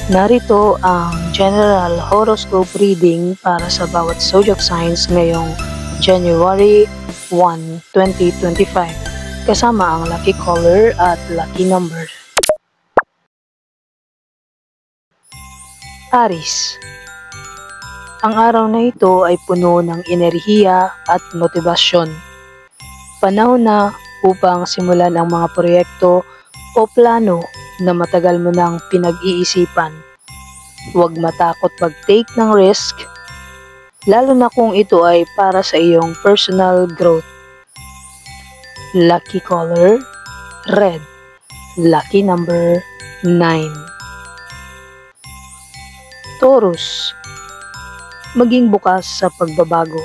Narito ang general horoscope reading para sa bawat zodiac signs ngayong January 1, 2025, kasama ang lucky color at lucky number. Aries. Ang araw na ito ay puno ng enerhiya at motibasyon. Panahon na upang simulan ang mga proyekto o plano na matagal mo nang pinag-iisipan. Huwag matakot mag-take ng risk, lalo na kung ito ay para sa iyong personal growth. Lucky color, red. Lucky number, 9. Taurus. Maging bukas sa pagbabago.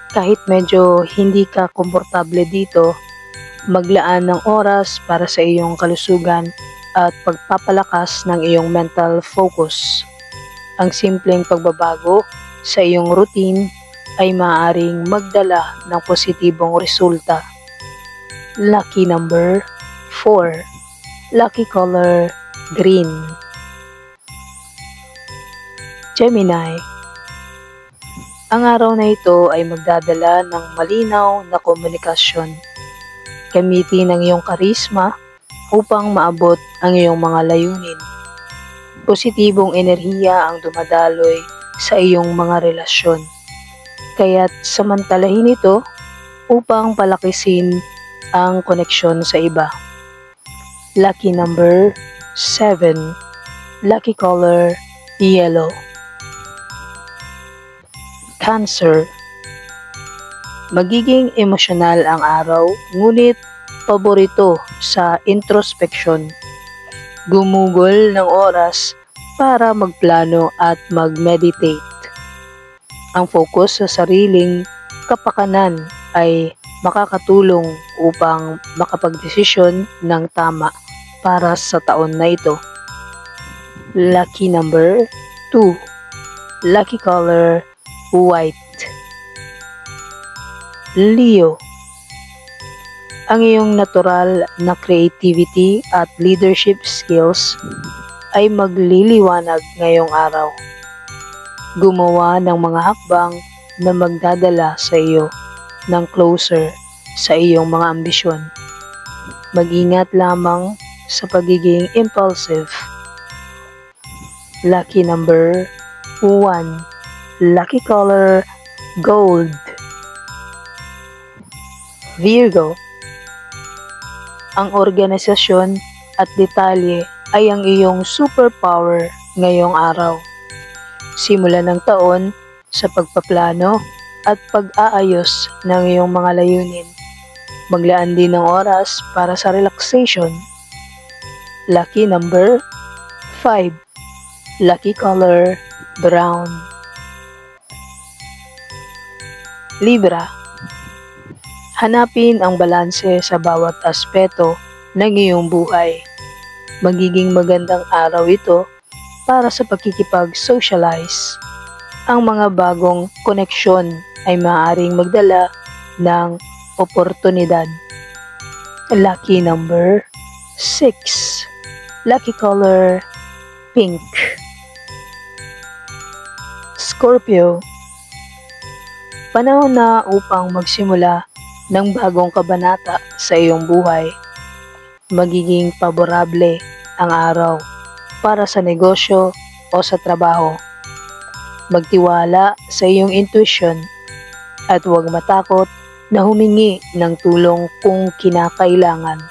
Kahit medyo hindi ka komportable dito, maglaan ng oras para sa iyong kalusugan at pagpapalakas ng iyong mental focus. Ang simpleng pagbabago sa iyong routine ay maaaring magdala ng positibong resulta. Lucky number 4. Lucky color green. Gemini. Ang araw na ito ay magdadala ng malinaw na komunikasyon. Gamitin ang iyong karisma upang maabot ang iyong mga layunin. Positibong enerhiya ang dumadaloy sa iyong mga relasyon. Kaya't samantalahin ito upang palakisin ang koneksyon sa iba. Lucky number 7. Lucky color yellow. Cancer. Magiging emosyonal ang araw, ngunit paborito sa introspection. Gumugol ng oras para magplano at mag-meditate. Ang focus sa sariling kapakanan ay makakatulong upang makapagdesisyon ng tama para sa taon na ito. Lucky number 2. Lucky color white. Leo. Ang iyong natural na creativity at leadership skills ay magliliwanag ngayong araw. Gumawa ng mga hakbang na magdadala sa iyo ng closer sa iyong mga ambisyon. Mag-ingat lamang sa pagiging impulsive. Lucky number 1. Lucky color gold. Virgo. Ang organisasyon at detalye ay ang iyong superpower ngayong araw. Simulan ng taon sa pagpaplano at pag-aayos ng iyong mga layunin. Maglaan din ng oras para sa relaxation. Lucky number 5. Lucky color brown. Libra. Hanapin ang balanse sa bawat aspeto ng iyong buhay. Magiging magandang araw ito para sa pakikipag-socialize. Ang mga bagong koneksyon ay maaaring magdala ng oportunidad. Lucky number 6. Lucky color pink. Scorpio. Panahon na upang magsimula ng bagong kabanata sa iyong buhay. Magiging paborable ang araw para sa negosyo o sa trabaho. Magtiwala sa iyong intuition at huwag matakot na humingi ng tulong kung kinakailangan.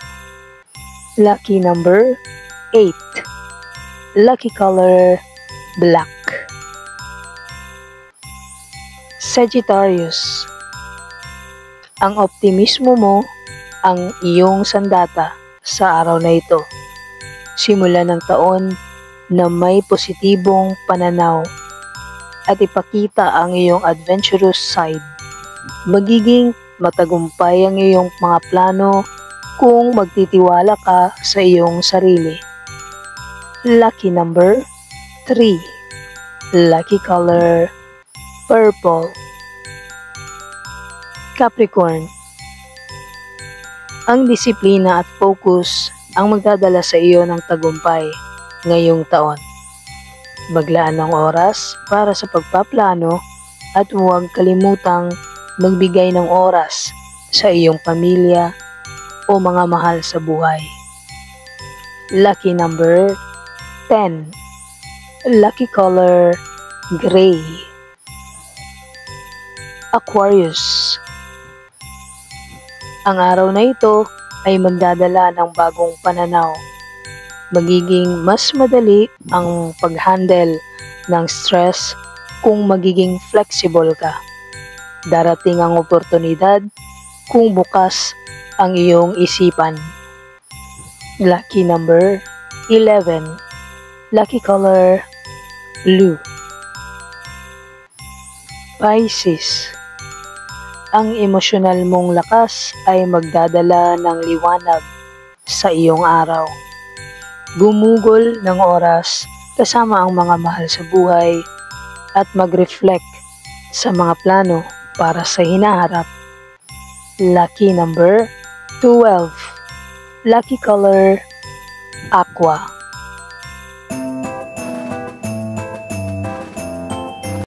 Lucky number 8. Lucky color black. Sagittarius. Ang optimismo mo ang iyong sandata sa araw na ito. Simula ng taon na may positibong pananaw at ipakita ang iyong adventurous side. Magiging matagumpay ang iyong mga plano kung magtitiwala ka sa iyong sarili. Lucky number 3. Lucky color purple. Capricorn. Ang disiplina at focus ang magdadala sa iyo ng tagumpay ngayong taon. Maglaan ng oras para sa pagpaplano at huwag kalimutang magbigay ng oras sa iyong pamilya o mga mahal sa buhay. Lucky number 10. Lucky color gray. Aquarius. Ang araw na ito ay magdadala ng bagong pananaw. Magiging mas madali ang pag-handle ng stress kung magiging flexible ka. Darating ang oportunidad kung bukas ang iyong isipan. Lucky number 11. Lucky color blue. Pisces. Ang emosyonal mong lakas ay magdadala ng liwanag sa iyong araw. Gumugol ng oras kasama ang mga mahal sa buhay at mag-reflect sa mga plano para sa hinaharap. Lucky number 12. Lucky color aqua.